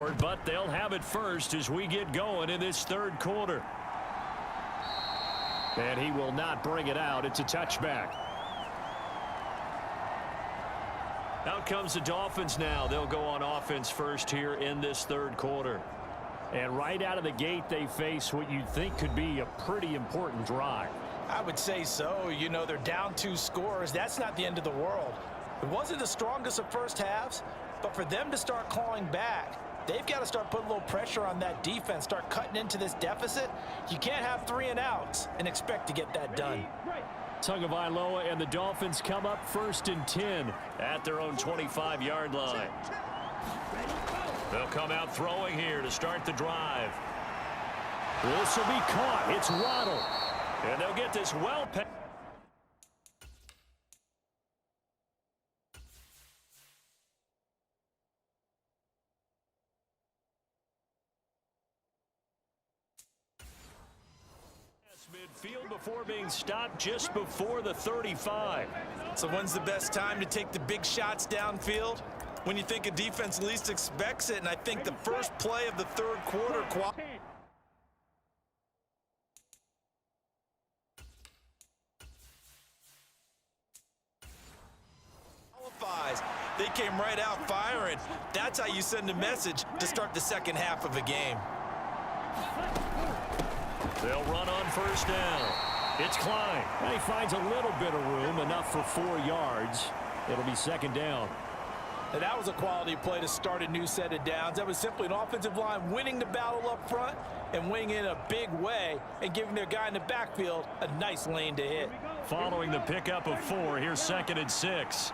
forward, but they'll have it first as we get going in this third quarter. And he will not bring it out. It's a touchback. Out comes the Dolphins now. They'll go on offense first here in this third quarter. And right out of the gate, they face what you'd think could be a pretty important drive. I would say so. You know, they're down 2 scores. That's not the end of the world. It wasn't the strongest of first halves, but for them to start clawing back, they've got to start putting a little pressure on that defense, start cutting into this deficit. You can't have 3 and outs and expect to get that done. Tagovailoa and the Dolphins come up 1st and 10 at their own 25-yard line. They'll come out throwing here to start the drive. This will be caught. It's Waddle. And they'll get this well paid. Midfield before being stopped just before the 35. So when's the best time to take the big shots downfield? When you think a defense least expects it, and I think the first play of the third quarter qualifies. They came right out firing. That's how you send a message to start the second half of a game. They'll run on 1st down. It's Klein. And he finds a little bit of room, enough for 4 yards. It'll be 2nd down. And that was a quality play to start a new set of downs. That was simply an offensive line winning the battle up front and winning in a big way and giving their guy in the backfield a nice lane to hit. Following the pickup of 4, here's 2nd and 6.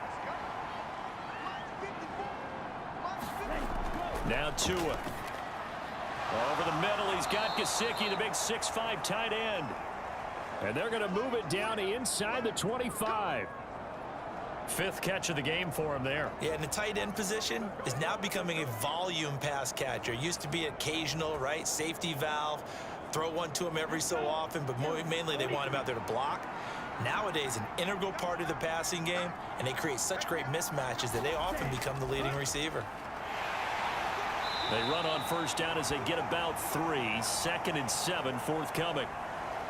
Now Tua. Over the middle, he's got Gesicki, the big 6'5" tight end. And they're going to move it down inside the 25. 5th catch of the game for him there. Yeah, and the tight end position is now becoming a volume pass catcher. It used to be occasional, right? Safety valve, throw one to him every so often, but mainly they want him out there to block. Nowadays, an integral part of the passing game, and they create such great mismatches that they often become the leading receiver. They run on 1st down as they get about 3. 2nd and 7 forthcoming.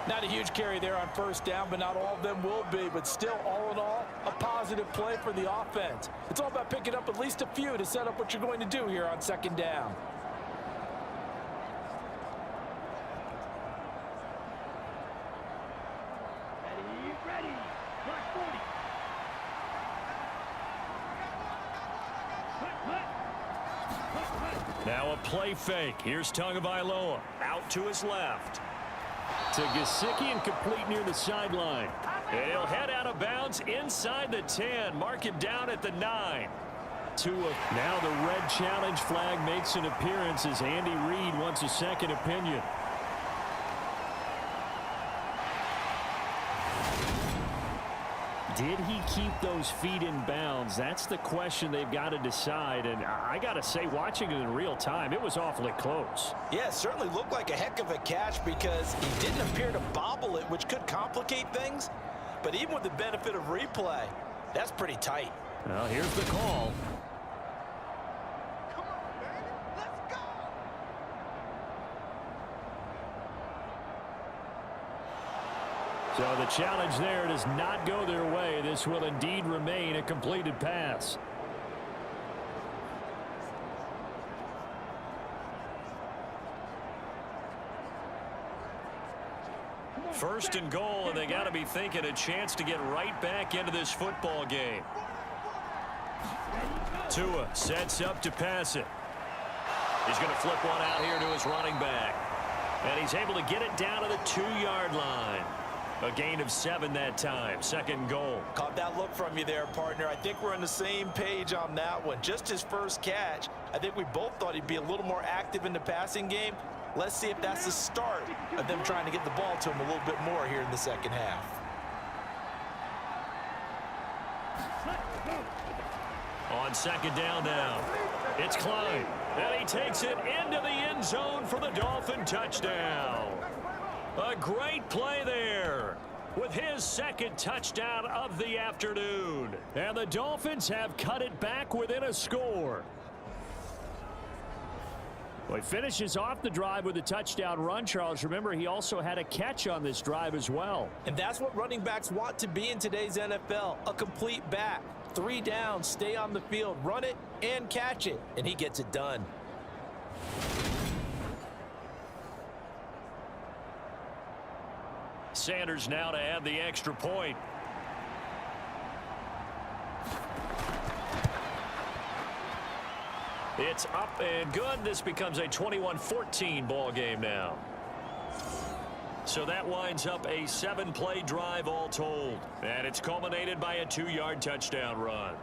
Not a huge carry there on 1st down, but not all of them will be. But still, all in all, a positive play for the offense. It's all about picking up at least a few to set up what you're going to do here on 2nd down. Ready. Block 40. Now a play fake. Here's Tagovailoa out to his left. To Gesicki and complete near the sideline. And he'll head out of bounds inside the 10. Mark him down at the 9. Now the red challenge flag makes an appearance as Andy Reid wants a second opinion. Did he keep those feet in bounds? That's the question they've got to decide. And I got to say, watching it in real time, it was awfully close. Yeah, it certainly looked like a heck of a catch because he didn't appear to bobble it, which could complicate things. But even with the benefit of replay, that's pretty tight. Well, here's the call. So the challenge there does not go their way. This will indeed remain a completed pass. First and goal, and they got to be thinking a chance to get right back into this football game. Tua sets up to pass it. He's going to flip one out here to his running back. And he's able to get it down to the 2-yard line. A gain of 7 that time. 2nd goal. Caught that look from you there, partner. I think we're on the same page on that one. Just his first catch. I think we both thought he'd be a little more active in the passing game. Let's see if that's the start of them trying to get the ball to him a little bit more here in the second half. On 2nd down now. It's Klein. And he takes it into the end zone for the Dolphin touchdown. A great play there with his 2nd touchdown of the afternoon. And the Dolphins have cut it back within a score. Well, he finishes off the drive with a touchdown run, Charles. Remember, he also had a catch on this drive as well. And that's what running backs want to be in today's NFL, a complete back. 3 downs, stay on the field, run it, and catch it. And he gets it done. Sanders now to add the extra point. It's up and good. This becomes a 21-14 ball game now. So that winds up a 7-play drive all told. And it's culminated by a 2-yard touchdown run.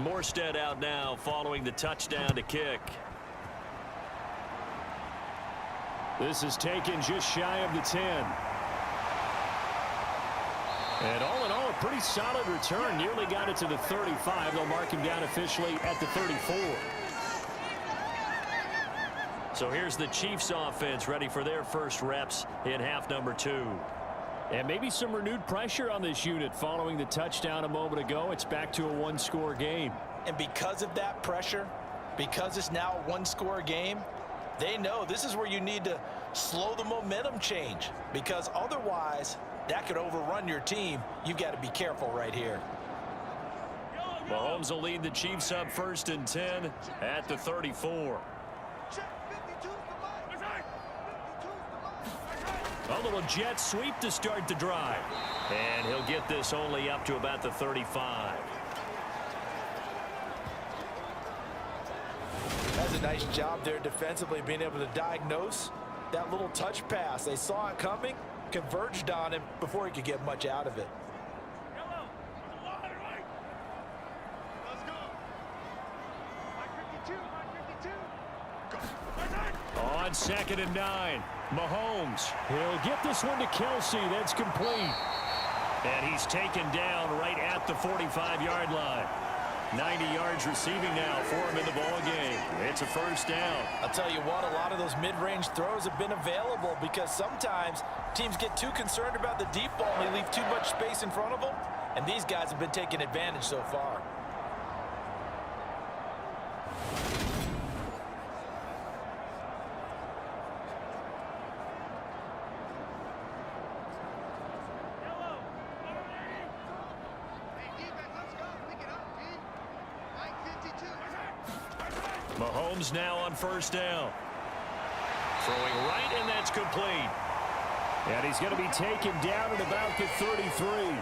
Morstead out now following the touchdown to kick. This is taken just shy of the 10. And all in all, a pretty solid return. Nearly got it to the 35. They'll mark him down officially at the 34. So here's the Chiefs offense ready for their first reps in half number 2. And maybe some renewed pressure on this unit following the touchdown a moment ago. It's back to a 1-score game. And because of that pressure, because it's now a 1-score game, they know this is where you need to slow the momentum change, because otherwise that could overrun your team. You've got to be careful right here. Mahomes will lead the Chiefs up 1st and 10 at the 34. A little jet sweep to start the drive. And he'll get this only up to about the 35. That's a nice job there defensively, being able to diagnose that little touch pass. They saw it coming, converged on him before he could get much out of it. On 2nd and 9. Mahomes. He'll get this one to Kelsey. That's complete. And he's taken down right at the 45-yard line. 90 yards receiving now for him in the ball game. It's a 1st down. I'll tell you what, a lot of those mid-range throws have been available because sometimes teams get too concerned about the deep ball and they leave too much space in front of them. And these guys have been taking advantage so far. Mahomes now on 1st down. Throwing right, and that's complete. And he's going to be taken down at about the 33. Well,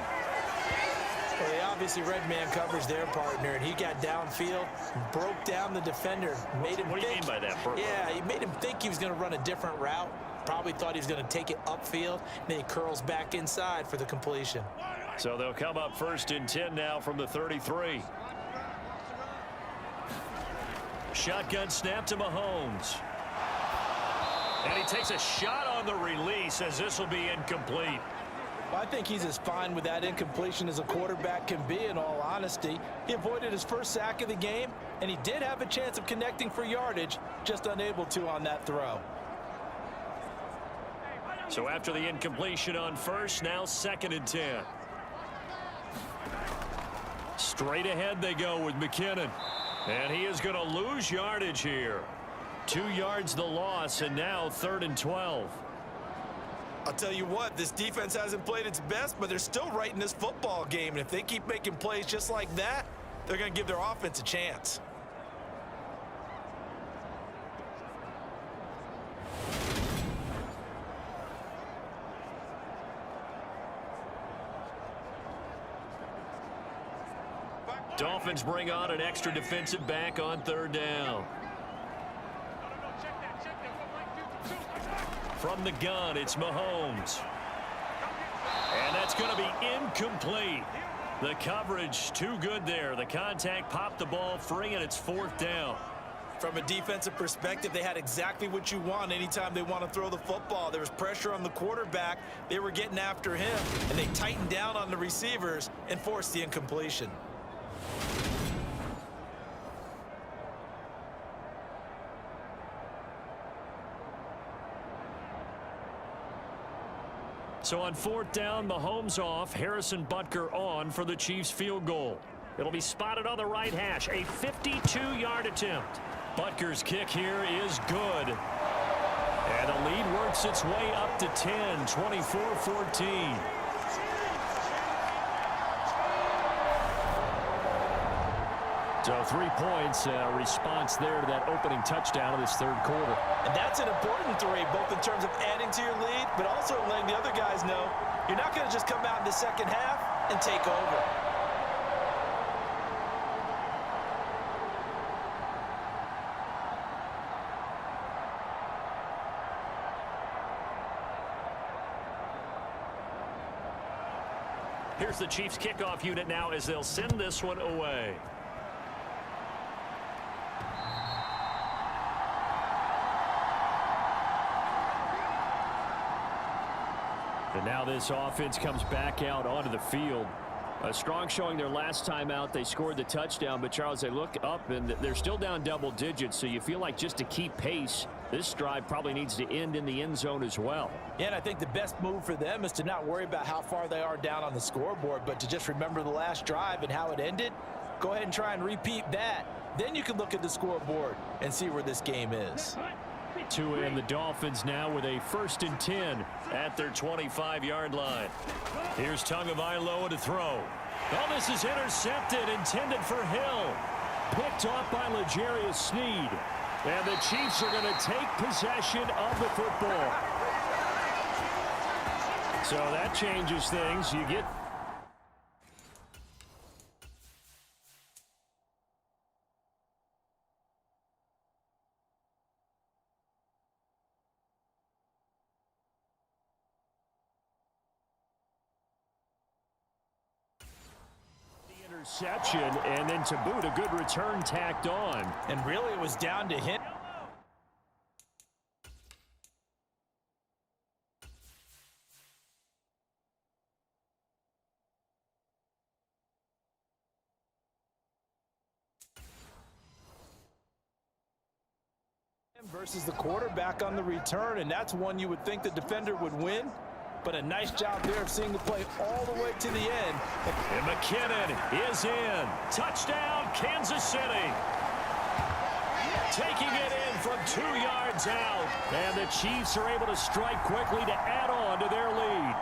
they obviously read man coverage their partner, and he got downfield, broke down the defender, made him What do you mean by that, Bert? Yeah, he made him think he was going to run a different route. Probably thought he was going to take it upfield, and then he curls back inside for the completion. So they'll come up 1st and 10 now from the 33. Shotgun snap to Mahomes. And he takes a shot on the release as this will be incomplete. Well, I think he's as fine with that incompletion as a quarterback can be, in all honesty. He avoided his 1st sack of the game, and he did have a chance of connecting for yardage, just unable to on that throw. So after the incompletion on 1st, now 2nd and 10. Straight ahead they go with McKinnon. And he is going to lose yardage here. 2 yards the loss, and now 3rd and 12. I'll tell you what, this defense hasn't played its best, but they're still right in this football game. And if they keep making plays just like that, they're going to give their offense a chance. Dolphins bring on an extra defensive back on 3rd down. From the gun, it's Mahomes. And that's going to be incomplete. The coverage too good there. The contact popped the ball free, and it's 4th down. From a defensive perspective, they had exactly what you want anytime they want to throw the football. There was pressure on the quarterback. They were getting after him, and they tightened down on the receivers and forced the incompletion. So on 4th down, Mahomes off, Harrison Butker on for the Chiefs field goal. It'll be spotted on the right hash, a 52-yard attempt. Butker's kick here is good. And the lead works its way up to 10, 24-14. So 3 points, a response there to that opening touchdown of this third quarter. And that's an important 3, both in terms of adding to your lead, but also letting the other guys know you're not going to just come out in the second half and take over. Here's the Chiefs kickoff unit now as they'll send this one away. And now this offense comes back out onto the field. A strong showing their last time out. They scored the touchdown, but Charles, they look up and they're still down double digits, so you feel like just to keep pace, this drive probably needs to end in the end zone as well. Yeah, and I think the best move for them is to not worry about how far they are down on the scoreboard, but to just remember the last drive and how it ended. Go ahead and try and repeat that. Then you can look at the scoreboard and see where this game is. Tua and the Dolphins now with a 1st and 10 at their 25-yard line. Here's Tagovailoa to throw. Oh, this is intercepted, intended for Hill. Picked off by L'Jarius Sneed. And the Chiefs are going to take possession of the football. So that changes things. You get interception, and then to boot, a good return tacked on. And really, it was down to him. Versus the quarterback on the return, and that's one you would think the defender would win. But a nice job there of seeing the play all the way to the end. And McKinnon is in. Touchdown, Kansas City. Taking it in from 2 yards out. And the Chiefs are able to strike quickly to add on to their lead.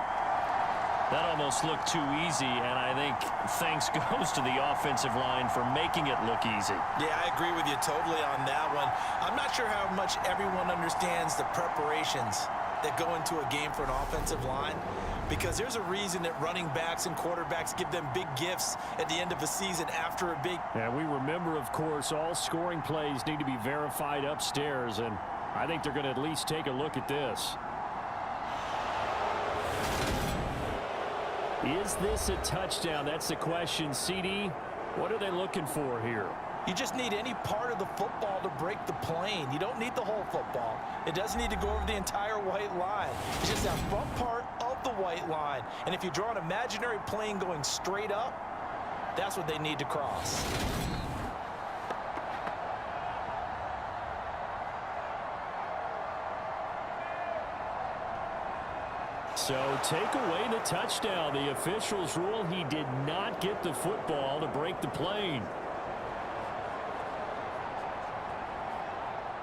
That almost looked too easy, and I think thanks goes to the offensive line for making it look easy. Yeah, I agree with you totally on that one. I'm not sure how much everyone understands the preparations that go into a game for an offensive line, because there's a reason that running backs and quarterbacks give them big gifts at the end of the season after a big... And we remember, of course, all scoring plays need to be verified upstairs, and I think they're going to at least take a look at this. Is this a touchdown? That's the question. CD, what are they looking for here? You just need any part of the football to break the plane. You don't need the whole football. It doesn't need to go over the entire white line. It's just that front part of the white line. And if you draw an imaginary plane going straight up, that's what they need to cross. So take away the touchdown. The officials rule he did not get the football to break the plane.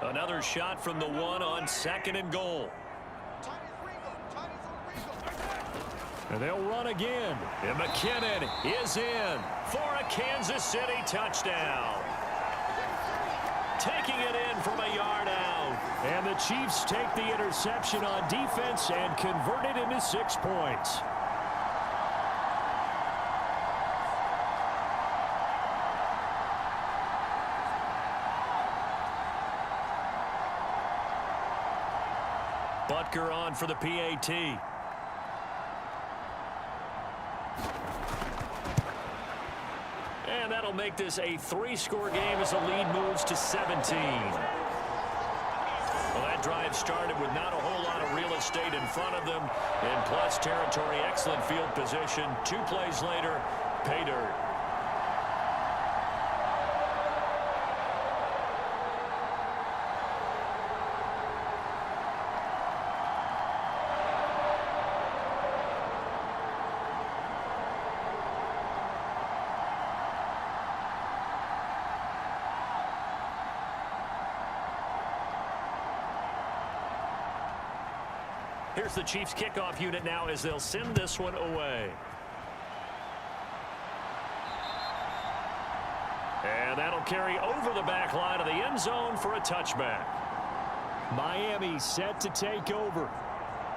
Another shot from the 1 on 2nd and goal. And they'll run again. And McKinnon is in for a Kansas City touchdown. Taking it in from a yard out. And the Chiefs take the interception on defense and convert it into 6 points. Butker on for the PAT. And that'll make this a 3-score game as the lead moves to 17. Well, that drive started with not a whole lot of real estate in front of them. In plus territory, excellent field position. 2 plays later, pay dirt. Here's the Chiefs kickoff unit now as they'll send this one away. And that'll carry over the back line of the end zone for a touchback. Miami set to take over.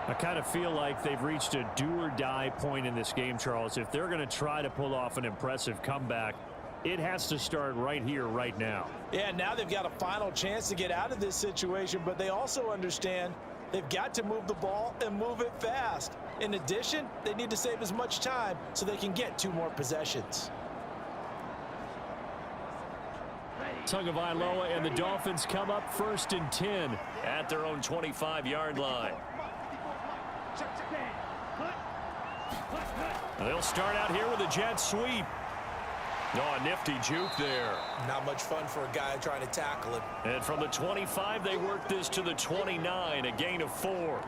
I kind of feel like they've reached a do-or-die point in this game, Charles. If they're going to try to pull off an impressive comeback, it has to start right here, right now. Yeah, now they've got a final chance to get out of this situation, but they also understand they've got to move the ball and move it fast. In addition, they need to save as much time so they can get 2 more possessions. Tagovailoa and the Dolphins come up 1st and 10 at their own 25-yard line. They'll start out here with a jet sweep. Oh, a nifty juke there. Not much fun for a guy trying to tackle him. And from the 25, they work this to the 29, a gain of 4.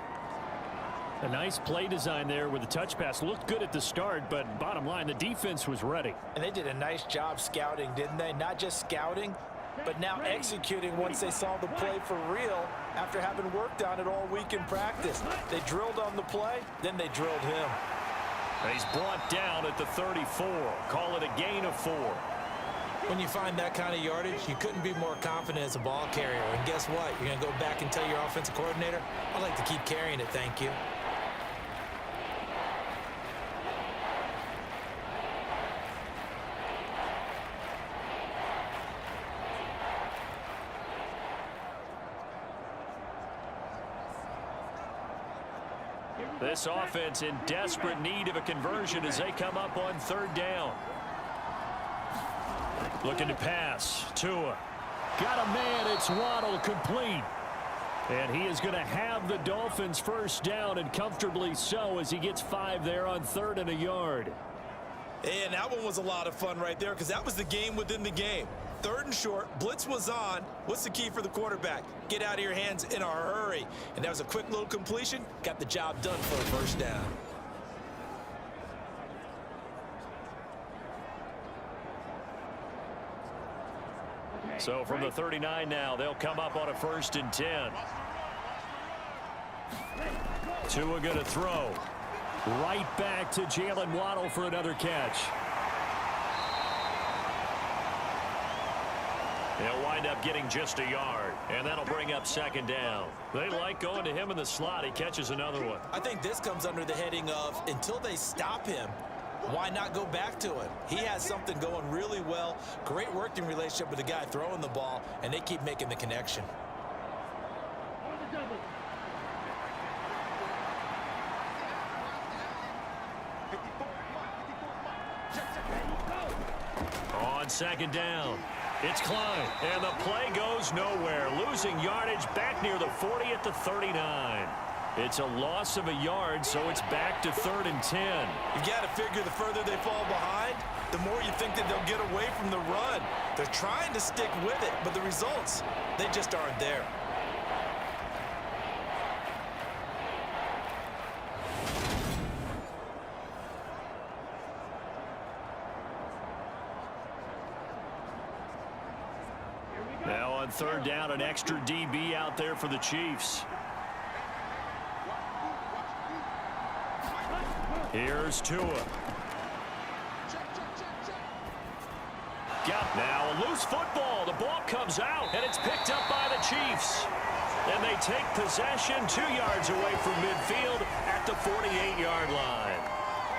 A nice play design there with the touch pass. Looked good at the start, but bottom line, the defense was ready. And they did a nice job scouting, didn't they? Not just scouting, but now executing once they saw the play for real after having worked on it all week in practice. They drilled on the play, then they drilled him. And he's brought down at the 34. Call it a gain of 4. When you find that kind of yardage, you couldn't be more confident as a ball carrier. And guess what? You're going to go back and tell your offensive coordinator, I'd like to keep carrying it, thank you. This offense in desperate need of a conversion as they come up on 3rd down. Looking to pass. Tua. Got a man. It's Waddle, complete. And he is going to have the Dolphins 1st down, and comfortably so, as he gets 5 there on 3rd and a yard. And that one was a lot of fun right there because that was the game within the game. 3rd and short, blitz was on. What's the key for the quarterback? Get out of your hands in a hurry. And that was a quick little completion. Got the job done for a 1st down. So from the 39 now, they'll come up on a 1st and 10. Tua going to throw. Right back to Jalen Waddle for another catch. He'll wind up getting just a yard, and that'll bring up 2nd down. They like going to him in the slot. He catches another one. I think this comes under the heading of until they stop him, why not go back to him? He has something going really well. Great working relationship with the guy throwing the ball, and they keep making the connection. On 2nd down, it's Klein, and the play goes nowhere. Losing yardage back near the 40 at the 39. It's a loss of a yard, so it's back to 3rd and 10. You've got to figure the further they fall behind, the more you think that they'll get away from the run. They're trying to stick with it, but the results, they just aren't there. Now on 3rd down, an extra DB out there for the Chiefs. Here's Tua. Got now a loose football. The ball comes out, and it's picked up by the Chiefs. And they take possession 2 yards away from midfield at the 48-yard line.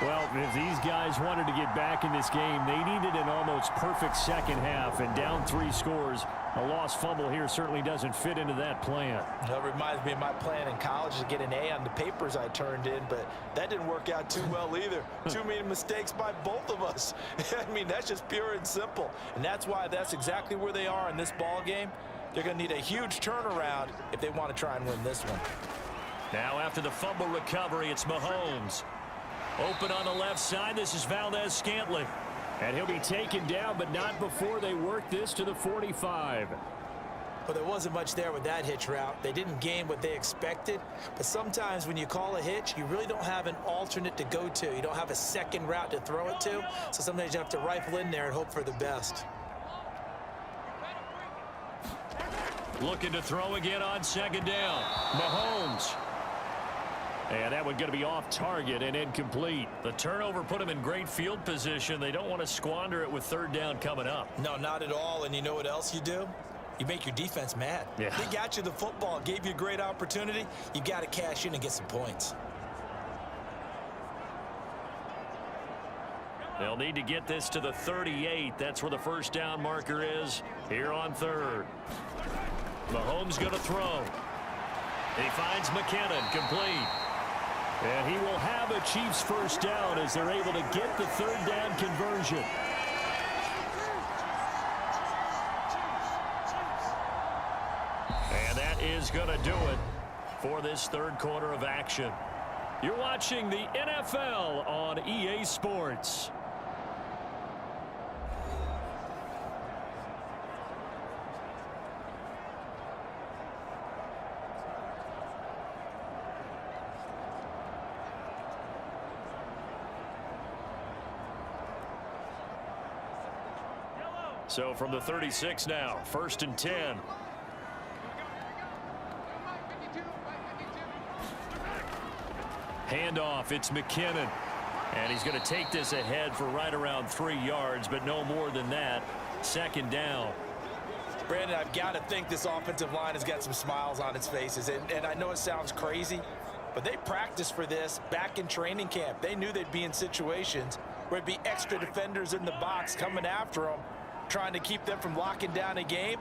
Well, if these guys wanted to get back in this game, they needed an almost perfect second half, and down 3 scores. A lost fumble here certainly doesn't fit into that plan. That reminds me of my plan in college to get an A on the papers I turned in, but that didn't work out too well either. Too many mistakes by both of us. I mean, that's just pure and simple, and that's why that's exactly where they are in this ball game. They're going to need a huge turnaround if they want to try and win this one. Now after the fumble recovery, it's Mahomes. Open on the left side. This is Valdez-Scantling. And he'll be taken down, but not before they work this to the 45. Well, there wasn't much there with that hitch route. They didn't gain what they expected. But sometimes when you call a hitch, you really don't have an alternate to go to. You don't have a second route to throw it to. So sometimes you have to rifle in there and hope for the best. Looking to throw again on second down. Mahomes. And that one going to be off target and incomplete. The turnover put them in great field position. They don't want to squander it with third down coming up. No, not at all. And you know what else you do? You make your defense mad. Yeah. They got you the football, gave you a great opportunity. You got to cash in and get some points. They'll need to get this to the 38. That's where the first down marker is here on third. Mahomes going to throw. He finds McKinnon, complete. And he will have a Chiefs first down as they're able to get the third down conversion. And that is going to do it for this third quarter of action. You're watching the NFL on EA Sports. So from the 36 now, 1st and 10. Handoff, it's McKinnon. And he's going to take this ahead for right around 3 yards, but no more than that. Second down. Brandon, I've got to think this offensive line has got some smiles on its faces. And I know it sounds crazy, but they practiced for this back in training camp. They knew they'd be in situations where it'd be extra defenders in the box coming after them, trying to keep them from locking down a game.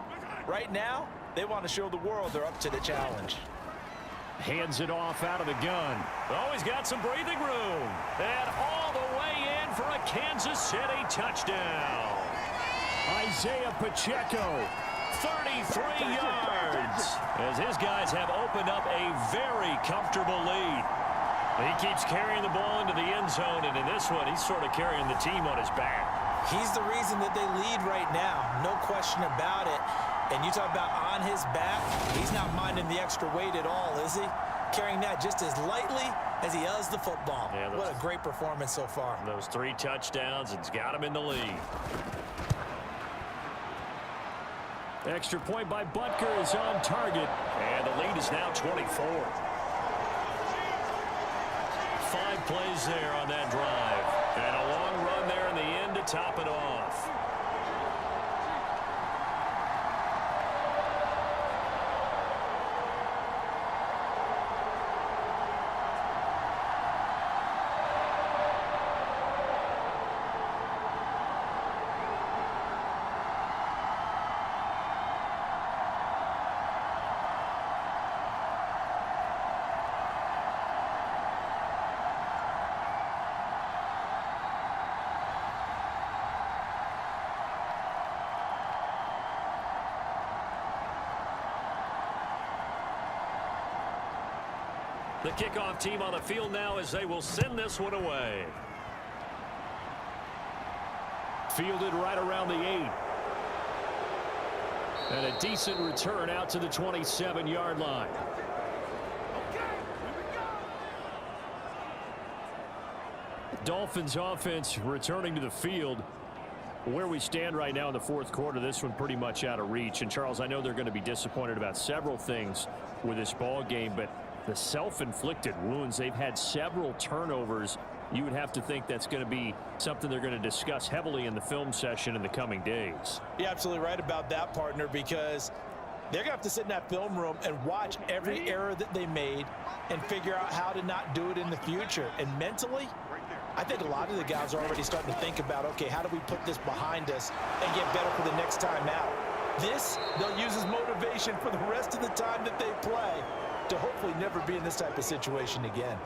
Right now, they want to show the world they're up to the challenge. Hands it off out of the gun. Oh, he's got some breathing room. And all the way in for a Kansas City touchdown. Isaiah Pacheco, 33 yards. As his guys have opened up a very comfortable lead. He keeps carrying the ball into the end zone, and in this one, he's sort of carrying the team on his back. He's the reason that they lead right now, no question about it. And you talk about on his back, he's not minding the extra weight at all, is he? Carrying that just as lightly as he does the football. Yeah, what a great performance so far. Those 3 touchdowns, it's got him in the lead. Extra point by Butker is on target, and the lead is now 24. 5 plays there on that drive. And a long run there in the end to top it off. The kickoff team on the field now as they will send this one away. Fielded right around the 8. And a decent return out to the 27-yard line. Dolphins offense returning to the field. Where we stand right now in the fourth quarter, this one pretty much out of reach. And Charles, I know they're going to be disappointed about several things with this ball game, but the self-inflicted wounds, they've had several turnovers. You would have to think that's going to be something they're going to discuss heavily in the film session in the coming days. You're absolutely right about that, partner, because they're going to have to sit in that film room and watch every error that they made and figure out how to not do it in the future. And mentally, I think a lot of the guys are already starting to think about, okay, how do we put this behind us and get better for the next time out? This, they'll use as motivation for the rest of the time that they play to hopefully never be in this type of situation again.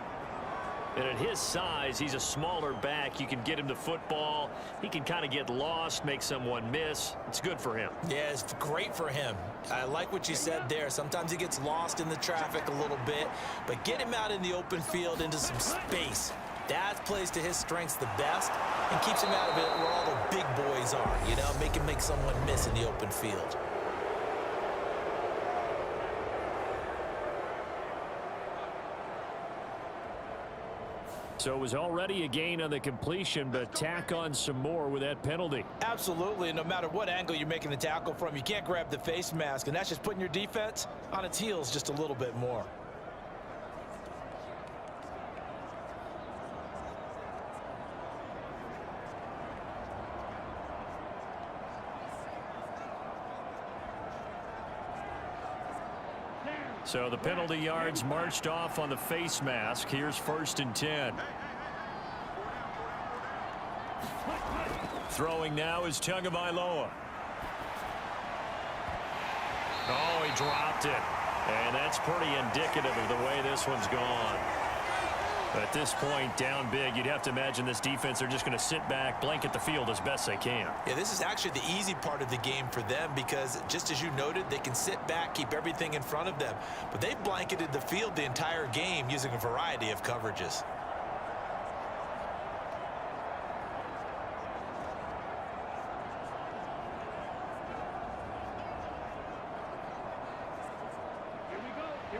And at his size, he's a smaller back. You can get him the football. He can kind of get lost, make someone miss. It's good for him. Yeah, it's great for him. I like what you said there. Sometimes he gets lost in the traffic a little bit, but get him out in the open field into some space. That plays to his strengths the best and keeps him out of it where all the big boys are, you know, make him make someone miss in the open field. So it was already a gain on the completion, but tack on some more with that penalty. Absolutely, and no matter what angle you're making the tackle from, you can't grab the face mask, and that's just putting your defense on its heels just a little bit more. So the penalty yards marched off on the face mask. Here's 1st and 10. Throwing now is Tagovailoa. Oh, he dropped it. And that's pretty indicative of the way this one's gone. At this point, down big, you'd have to imagine this defense, they're just going to sit back, blanket the field as best they can. Yeah, this is actually the easy part of the game for them because, just as you noted, they can sit back, keep everything in front of them. But they've blanketed the field the entire game using a variety of coverages.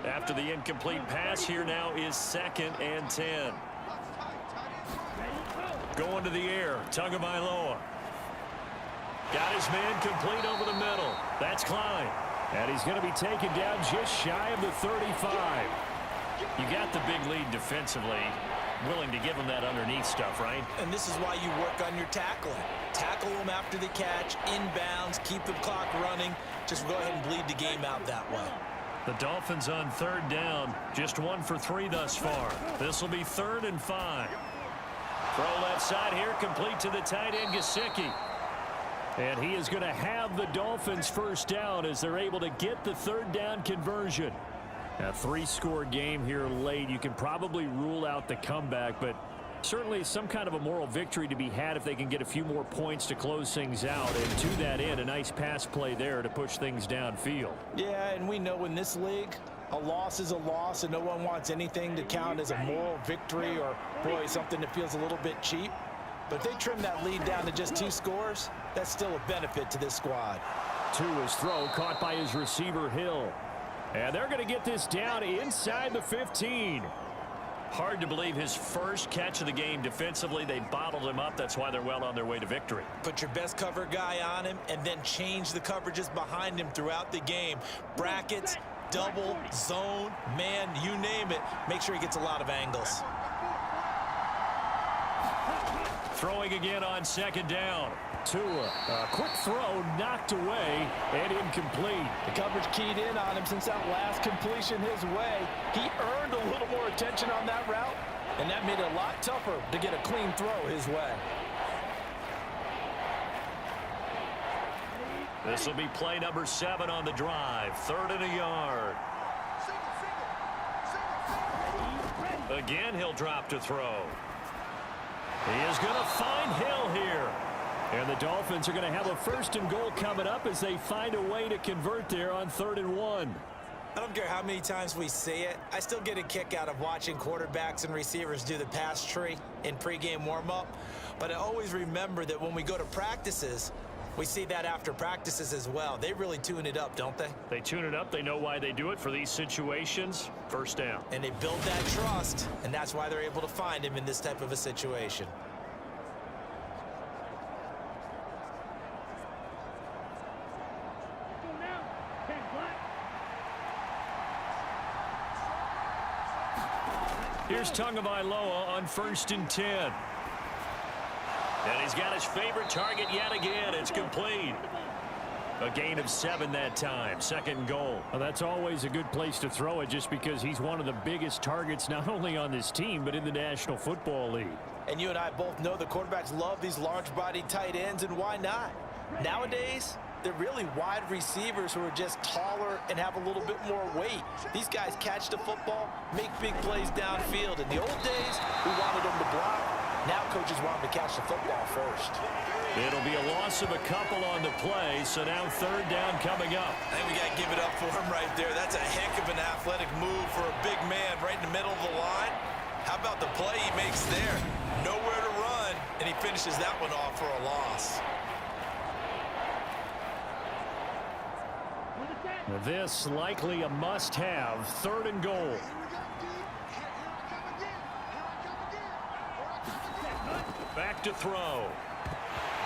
After the incomplete pass, here now is 2nd and 10. Going to the air, Tagovailoa. Got his man complete over the middle. That's Klein. And he's going to be taken down just shy of the 35. You got the big lead defensively. Willing to give him that underneath stuff, right? And this is why you work on your tackling. Tackle them after the catch, inbounds, keep the clock running. Just go ahead and bleed the game out that way. The Dolphins on 3rd down, just 1 for 3 thus far. This will be 3rd and 5. Throw left side here, complete to the tight end, Gesicki. And he is going to have the Dolphins 1st down as they're able to get the 3rd down conversion. A 3-score game here late. You can probably rule out the comeback, but certainly some kind of a moral victory to be had if they can get a few more points to close things out. And to that end, a nice pass play there to push things downfield. Yeah, and we know in this league, a loss is a loss, and no one wants anything to count as a moral victory or, boy, something that feels a little bit cheap. But if they trim that lead down to just 2 scores, that's still a benefit to this squad. To his throw, caught by his receiver, Hill. And they're going to get this down inside the 15. Hard to believe his first catch of the game defensively. They bottled him up. That's why they're well on their way to victory. Put your best cover guy on him and then change the coverages behind him throughout the game. Brackets, double, zone, man, you name it. Make sure he gets a lot of angles. Throwing again on 2nd down. Tua, a quick throw knocked away and incomplete. The coverage keyed in on him since that last completion his way. He earned a little more attention on that route, and that made it a lot tougher to get a clean throw his way. This will be play number 7 on the drive. 3rd and a yard. Again, he'll drop to throw. He is going to find Hill here. And the Dolphins are going to have a 1st and goal coming up as they find a way to convert there on 3rd and 1. I don't care how many times we see it. I still get a kick out of watching quarterbacks and receivers do the pass tree in pregame warm-up. But I always remember that when we go to practices, we see that after practices as well. They really tune it up, don't they? They tune it up. They know why they do it for these situations. 1st down. And they build that trust, and that's why they're able to find him in this type of a situation. Here's Tagovailoa on 1st and 10. And he's got his favorite target yet again. It's complete. A gain of 7 that time. 2nd and goal. Well, that's always a good place to throw it just because he's one of the biggest targets not only on this team but in the National Football League. And you and I both know the quarterbacks love these large-bodied tight ends, and why not? Nowadays, they're really wide receivers who are just taller and have a little bit more weight. These guys catch the football, make big plays downfield. In the old days, we wanted them to block. Now coaches want them to catch the football first. It'll be a loss of a couple on the play, so now 3rd down coming up. I think we got to give it up for him right there. That's a heck of an athletic move for a big man right in the middle of the line. How about the play he makes there? Nowhere to run, and he finishes that one off for a loss. This likely a must-have. 3rd and goal. Back to throw.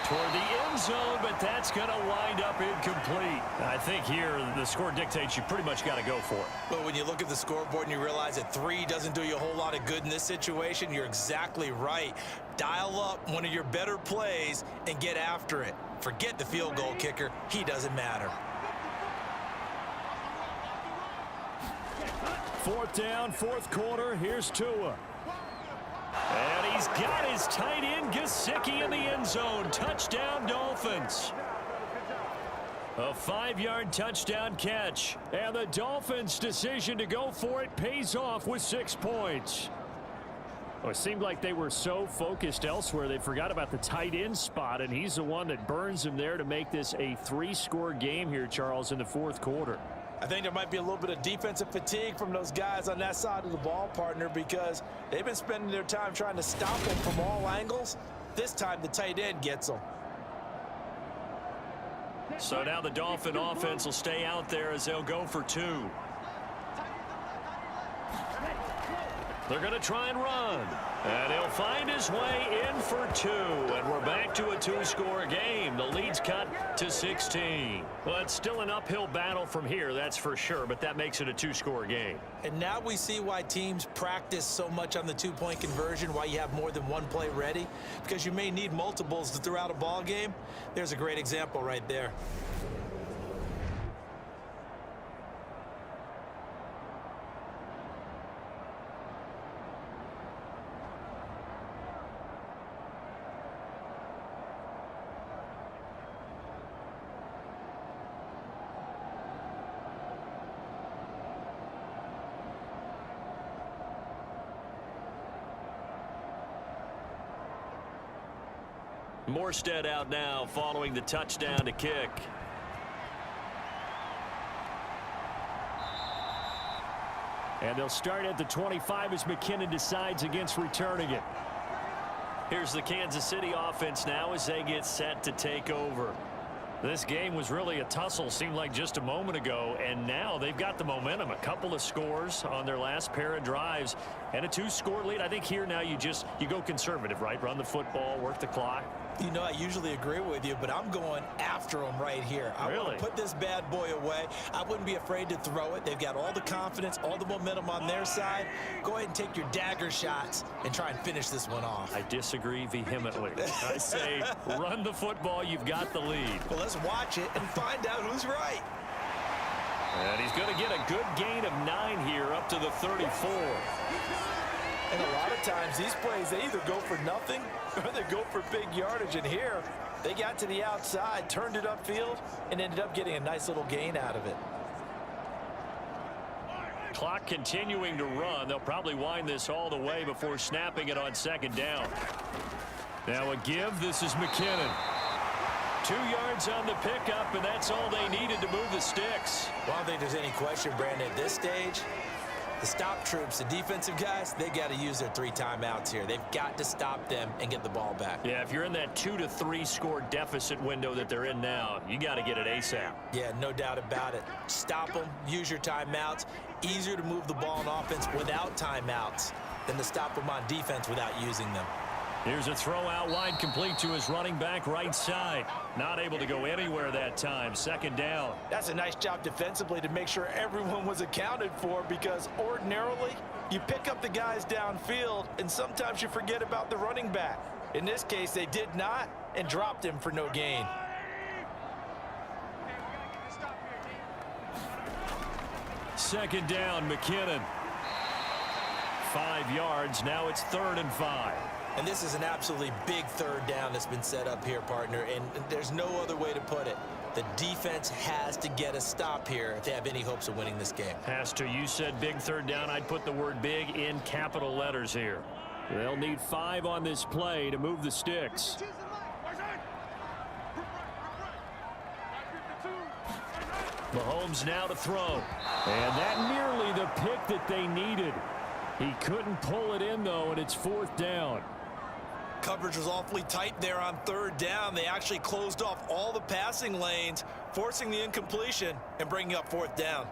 Toward the end zone, but that's going to wind up incomplete. I think here the score dictates you pretty much got to go for it. But when you look at the scoreboard and you realize that 3 doesn't do you a whole lot of good in this situation, you're exactly right. Dial up one of your better plays and get after it. Forget the field goal kicker. He doesn't matter. 4th down, 4th quarter. Here's Tua. And he's got his tight end Gesicki in the end zone. Touchdown, Dolphins. A 5-yard touchdown catch. And the Dolphins' decision to go for it pays off with 6 points. Well, it seemed like they were so focused elsewhere they forgot about the tight end spot, and he's the one that burns him there to make this a 3-score game here, Charles, in the 4th quarter. I think there might be a little bit of defensive fatigue from those guys on that side of the ball, partner, because they've been spending their time trying to stop them from all angles. This time the tight end gets them. So now the Dolphin offense will stay out there as they'll go for 2. They're going to try and run. And he'll find his way in for 2. And we're back to a 2-score game. The lead's cut to 16. Well, it's still an uphill battle from here, that's for sure, but that makes it a 2-score game. And now we see why teams practice so much on the 2-point conversion, why you have more than one play ready, because you may need multiples to throw out a ball game. There's a great example right there. Morstead out now following the touchdown to kick. And they'll start at the 25 as McKinnon decides against returning it. Here's the Kansas City offense now as they get set to take over. This game was really a tussle, seemed like just a moment ago, and now they've got the momentum. A couple of scores on their last pair of drives and a 2-score lead. I think here now you go conservative, right? Run the football, work the clock. You know, I usually agree with you, but I'm going after them right here. I want to put this bad boy away. I wouldn't be afraid to throw it. They've got all the confidence, all the momentum on their side. Go ahead and take your dagger shots and try and finish this one off. I disagree vehemently. I say run the football. You've got the lead. Well, let's watch it and find out who's right. And he's going to get a good gain of 9 here up to the 34. And a lot of times these plays, they either go for nothing or they go for big yardage. And here, they got to the outside, turned it upfield, and ended up getting a nice little gain out of it. Clock continuing to run. They'll probably wind this all the way before snapping it on 2nd down. Now a give. This is McKinnon. 2 yards on the pickup, and that's all they needed to move the sticks. Well, I don't think there's any question, Brandon, at this stage. The stop troops, the defensive guys, they got to use their 3 timeouts here. They've got to stop them and get the ball back. Yeah, if you're in that 2 to 3 score deficit window that they're in now, you got to get it ASAP. Yeah, no doubt about it. Stop them, use your timeouts. Easier to move the ball on offense without timeouts than to stop them on defense without using them. Here's a throw out wide, complete to his running back right side. Not able to go anywhere that time. 2nd down. That's a nice job defensively to make sure everyone was accounted for, because ordinarily you pick up the guys downfield and sometimes you forget about the running back. In this case, they did not and dropped him for no gain. second down, McKinnon. 5 yards. Now it's 3rd and 5. And this is an absolutely big third down that's been set up here, partner, and there's no other way to put it. The defense has to get a stop here if they have any hopes of winning this game. Pastor, you said big third down. I'd put the word big in capital letters here. They'll need 5 on this play to move the sticks. Mahomes now to throw. And that nearly the pick that they needed. He couldn't pull it in, though, and it's 4th down. Coverage was awfully tight there on 3rd down. They actually closed off all the passing lanes, forcing the incompletion and bringing up 4th down.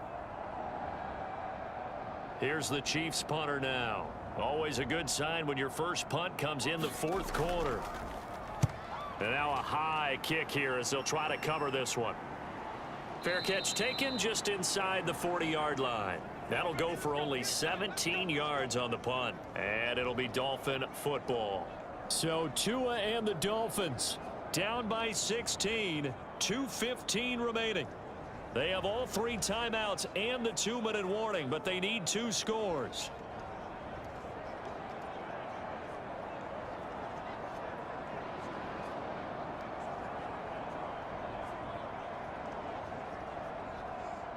Here's the Chiefs punter now. Always a good sign when your first punt comes in the 4th quarter. And now a high kick here as they'll try to cover this one. Fair catch taken just inside the 40-yard line. That'll go for only 17 yards on the punt. And it'll be Dolphin football. So Tua and the Dolphins down by 16, 2:15 remaining. They have all 3 timeouts and the 2-minute warning, but they need 2 scores.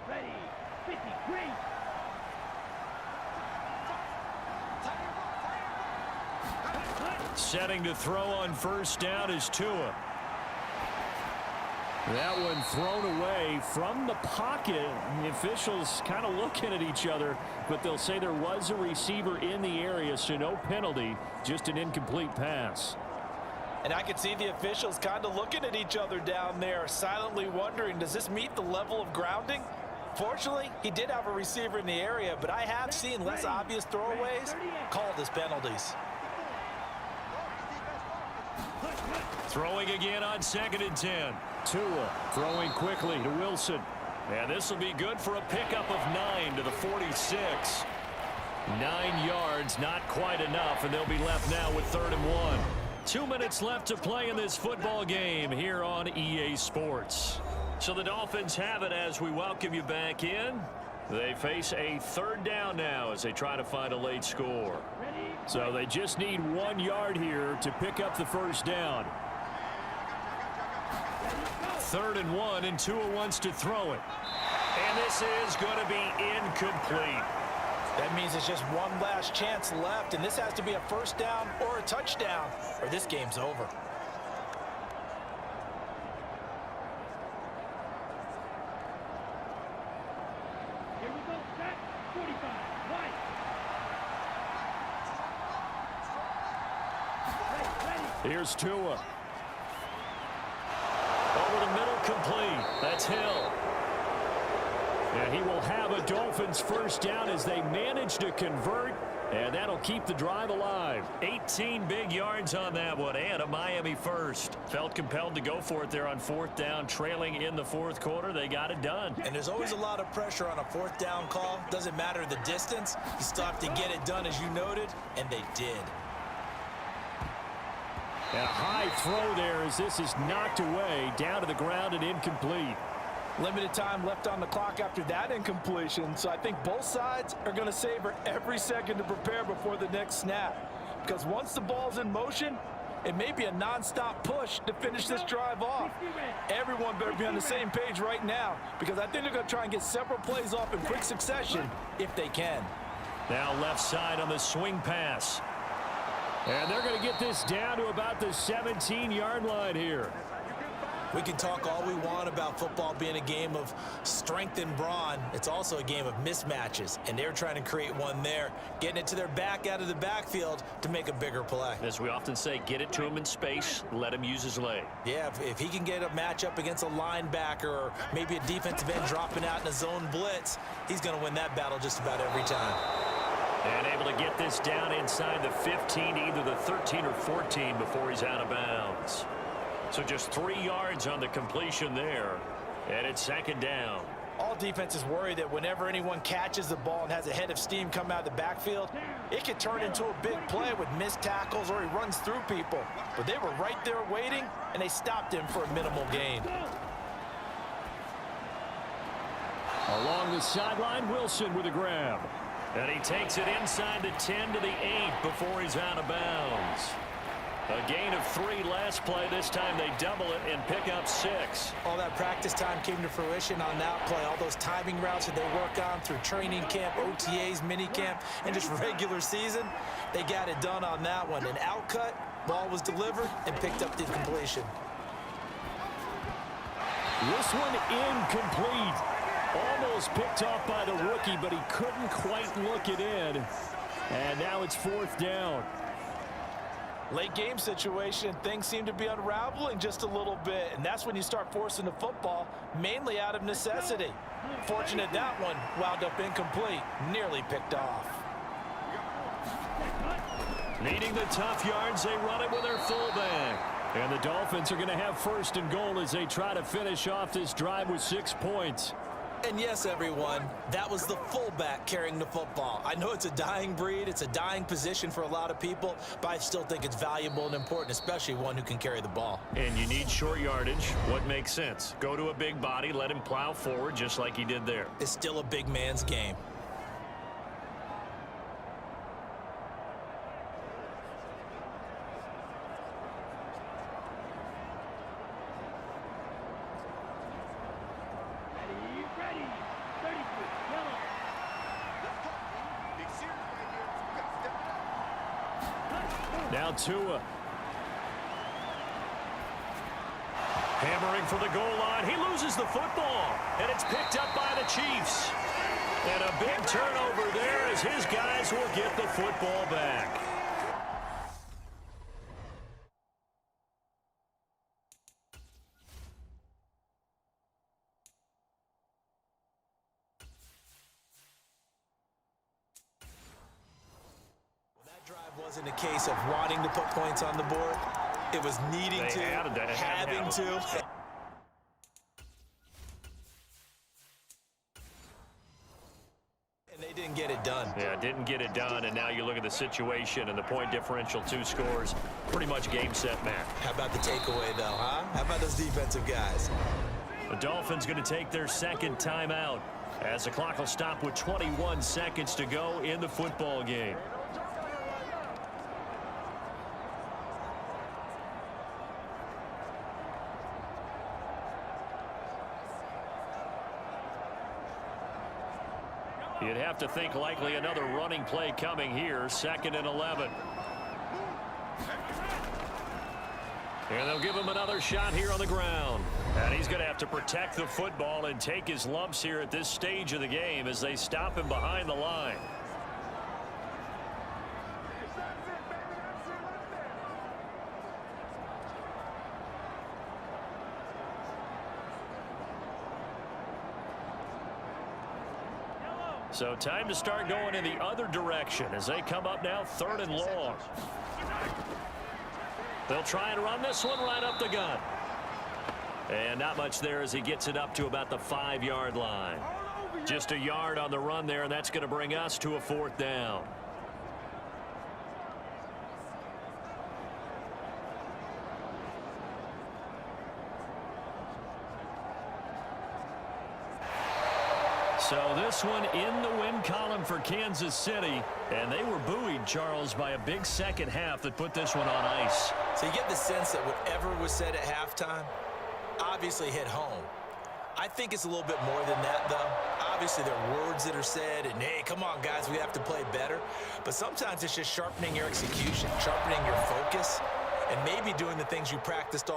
Ready, 50, green. Setting to throw on 1st down is Tua. That one thrown away from the pocket. The officials kind of looking at each other, but they'll say there was a receiver in the area, so no penalty, just an incomplete pass. And I could see the officials kind of looking at each other down there, silently wondering, does this meet the level of grounding? Fortunately, he did have a receiver in the area, but I have seen less obvious throwaways called as penalties. Throwing again on 2nd and 10. Tua throwing quickly to Wilson. And this will be good for a pickup of 9 to the 46. 9 yards, not quite enough, and they'll be left now with 3rd and 1. 2 minutes left to play in this football game here on EA Sports. So the Dolphins have it as we welcome you back in. They face a 3rd down now as they try to find a late score. So they just need 1 yard here to pick up the 1st down. 3rd and 1, and Tua wants to throw it. And this is going to be incomplete. That means it's just one last chance left, and this has to be a 1st down or a touchdown, or this game's over. Here we go, set, 45, right. Ready. Here's Tua. Over the middle, complete. That's Hill. And he will have a Dolphins 1st down as they manage to convert, and that'll keep the drive alive. 18 big yards on that one, and a Miami 1st. Felt compelled to go for it there on 4th down, trailing in the 4th quarter. They got it done. And there's always a lot of pressure on a 4th down call. Doesn't matter the distance. You still have to get it done, as you noted, and they did. And a high throw there as this is knocked away, down to the ground and incomplete. Limited time left on the clock after that incompletion, so I think both sides are going to savor every second to prepare before the next snap. Because once the ball's in motion, it may be a non-stop push to finish this drive off. Everyone better be on the same page right now, because I think they're going to try and get several plays off in quick succession if they can. Now left side on the swing pass. And they're going to get this down to about the 17-yard line here. We can talk all we want about football being a game of strength and brawn. It's also a game of mismatches, and they're trying to create one there, getting it to their back out of the backfield to make a bigger play. As we often say, get it to him in space, let him use his leg. Yeah, if he can get a matchup against a linebacker or maybe a defensive end dropping out in a zone blitz, he's going to win that battle just about every time. And able to get this down inside the 15, either the 13 or 14 before he's out of bounds. So just 3 yards on the completion there, and it's 2nd down. All defenses worry that whenever anyone catches the ball and has a head of steam come out of the backfield, it could turn into a big play with missed tackles or he runs through people. But they were right there waiting, and they stopped him for a minimal gain. Along the sideline, Wilson with a grab. And he takes it inside the 10 to the 8 before he's out of bounds. A gain of 3 last play. This time they double it and pick up 6. All that practice time came to fruition on that play. All those timing routes that they work on through training camp, OTAs, minicamp, and just regular season, they got it done on that one. An outcut, ball was delivered, and picked up the completion. This one incomplete. Almost picked off by the rookie, but he couldn't quite look it in. And now it's 4th down. Late game situation, things seem to be unraveling just a little bit, and that's when you start forcing the football, mainly out of necessity. Fortunate that one wound up incomplete, nearly picked off. Needing the tough yards, they run it with their fullback. And the Dolphins are going to have 1st and goal as they try to finish off this drive with 6 points. And yes, everyone, that was the fullback carrying the football. I know it's a dying breed, it's a dying position for a lot of people, but I still think it's valuable and important, especially one who can carry the ball. And you need short yardage. What makes sense? Go to a big body, let him plow forward just like he did there. It's still a big man's game. Now Tua. Hammering for the goal line. He loses the football, and it's picked up by the Chiefs. And a big turnover there as his guys will get the football back. Wasn't a case of wanting to put points on the board. It was needing to, having to. And they didn't get it done. Yeah, didn't get it done, and now you look at the situation and the point differential, 2 scores, pretty much game, set, match. How about the takeaway, though, huh? How about those defensive guys? The Dolphins going to take their 2nd timeout as the clock will stop with 21 seconds to go in the football game. You'd have to think likely another running play coming here, 2nd and 11. And they'll give him another shot here on the ground. And he's going to have to protect the football and take his lumps here at this stage of the game as they stop him behind the line. So time to start going in the other direction as they come up now 3rd and long. They'll try and run this one right up the gut. And not much there as he gets it up to about the 5-yard line. Just a yard on the run there, and that's going to bring us to a 4th down. So this one in the win column for Kansas City. And they were buoyed, Charles, by a big second half that put this one on ice. So you get the sense that whatever was said at halftime obviously hit home. I think it's a little bit more than that, though. Obviously, there are words that are said, and, hey, come on, guys, we have to play better. But sometimes it's just sharpening your execution, sharpening your focus, and maybe doing the things you practiced all